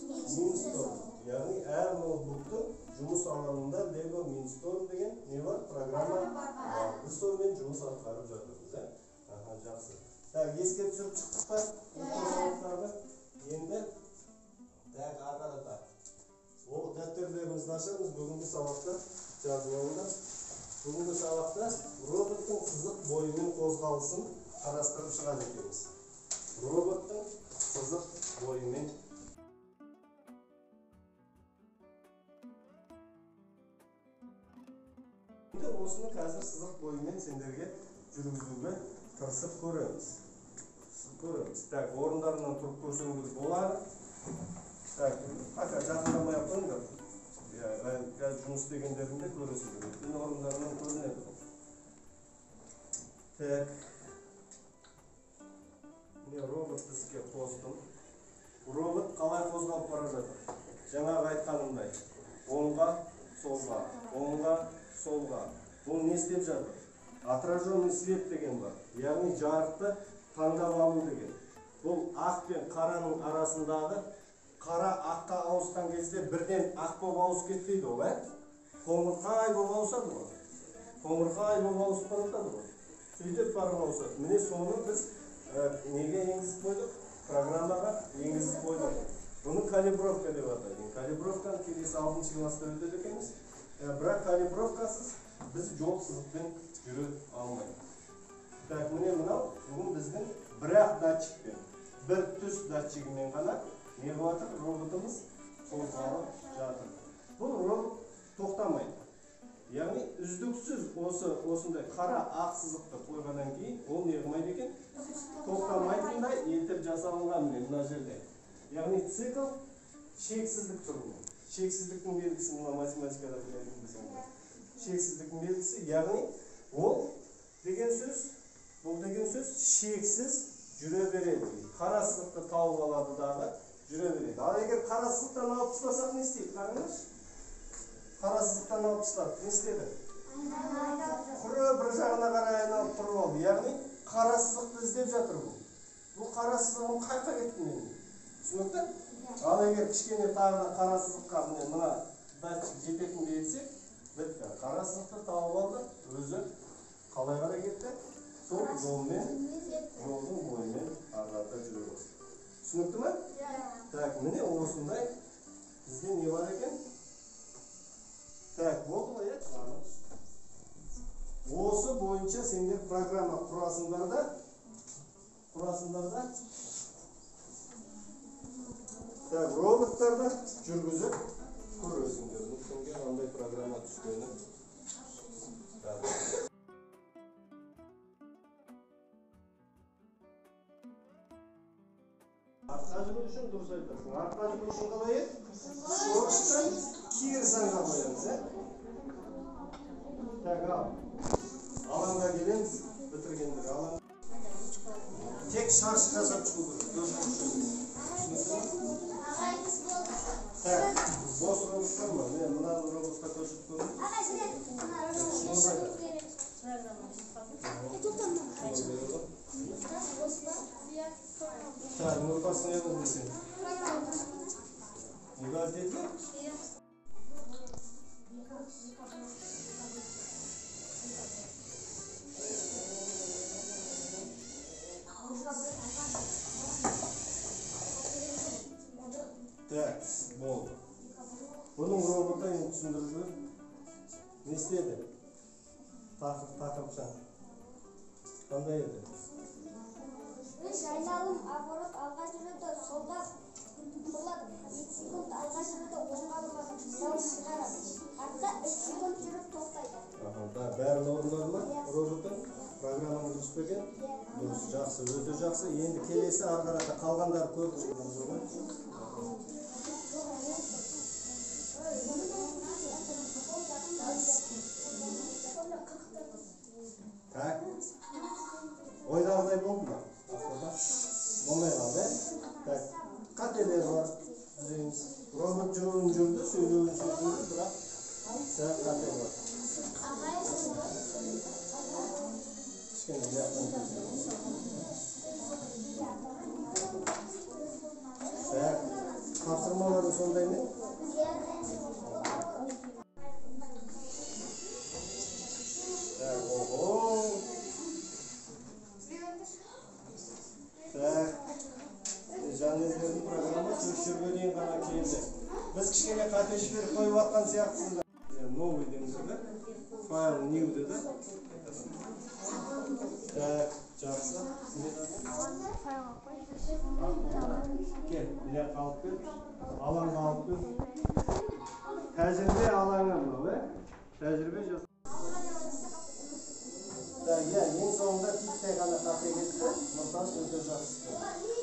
Mindstorm. Yani her notebook'un жұмыс алаңында Lego Mindstorm деген не бар? Программа бар. Біз сонымен жұмыс атқарып жатырмыз, Аха, жақсы. Так, еске түсіріп шықтық па? Енді так, арқада. Ол дәптерlerimizni ашамыз. Бүгінгі сабақта жазып алыңдар. Бүгінгі сабақта роботтың сызық бойымен қозғалысын қарастырып шығады екенбіз. Роботтың сызық бойымен осыны қазір сызық бойымен сендерге жүргізуге тырысып көреміз. Так, орындарынан тұрып көрсеңіз болады. Так, пока жақындамай-ақ қойыңдар. Қазір жұмыс істегендерінде көресіңдер. Өйткені орындарынан көрінеді. Так. Міне роботты іске қостым. Робот қалай қозғалып бара жатыр? Жаңағы айтқанымдай. Оңға, солға, оңға, солға. Бұл не істеп жатыр? Отраженный свет деген бар. Яғни жарықты таңдап алу деген. Бұл ақ пен қараның арасындағы қара аққа ауысқан кезде бірден ақ болып ауысып кетпейді ол, қоңырқай болып ауысады ғой. Қоңырқай болып ауысып барады ғой. Сөйтіп барып ауысады. Міне соны біз неге енгізіп қойдық? Программаға енгізіп қойдық. Бұны калибровка деп атайды. Калибровканы келесі 6-шы класста өтеді екенбіз. Бірақ калибровкасыз біз жол сызықпен жүре алмаймыз. Так, міне мынау бүгін біздің бір-ақ датчикпен, бір түс датчигімен ғана не болады? Роботымыз қозғалып жатыр. Бұл робот тоқтамайды. Яғни үздіксіз осындай қара ақ сызықты қойғаннан кейін ол не қылмайды екен? Тоқтамайтындай етіп жасалынған мына жерде. Яғни цикл шексіздік түрінде. Шексіздіктің белгісі мына математикада білетін біздің. Шексіздіктің белгісі, яғни ол деген сөз, бұл деген сөз шексіз жүре береді. Қара сызықты тауып алады дағы жүре береді. Ал егер қара сызықтан алып тастасақ не істейді? Қараңызшы. Қара сызықтан алып тастадық, не істеді? Құры бір жағына қарай айналып тұрып алды. Яғни қара сызықты іздеп жатыр бұл. Бұл қара сызығым қайқа кетті менің? Түсінікті? Ал егер кішкене тағы да қара сызыққа мына датчик жететін етсек, бітті. Қара сызықты тауып алды, өзі қалай қарай кетті? Сол жолмен, жолдың бойымен ағарда жүре бастады. Түсінікті ме? Так, міне осындай бізде не бар екен? Так, болды ғой, осы бойынша сендер программа құрасыңдар да так, роботтарды жүргізіп көресіңдер. Кімге қандай программа түскені. Артқа жүру үшін дұрыс айтасың. Артқа жүру үшін қалай еді? Шорттан кері санға қоямыз, Так, ал. Алаңға келеміз, бітіргендер. Алаң. Тек шаршы жасап шығу керек. Так, бос роботтар ма? Мына роботқа көшіп көріңіз. Так, Нұрпас не болды сен? Неге айтеді? Так, болды. Бұның робота енді түсіндіріп не істеді? Тақырыпша. Қандай еді? Айналым оборот алға жүреді, солға бұрылады. 2 секунд алға жүреді, оңға бұрылады. Дауыс шығарады. Артқа 3 секунд жүріп тоқтайды. Бәрін орындады ма роботтың? Программаны дұрыс па екен? Дұрыс, жақсы, өте жақсы. Енді келесі ары қарата қалғандары көп. Так. Ойдағыдай болды ма? Болмай қалды, Так, қателер бар. Робот жүруін жүрді, сөйлеуін сөйледі, бірақ қате бар. Кішкене жақтан тапсырмалар Ayağın sonday mı? Oho. Janezlerin programı Türkçe bölüyen kana keldi. Biz kişiye kateş verip koyup atkan siyahtında. Новый dengizde. File new dedi. Жақсы. Gel, bile қалып кет. Алаңға алып кет. Тәжірибе алаңы бұл, тәжірибе жас. Ең соңында титтей ғана қате кетті. Мысалы өте жақсы.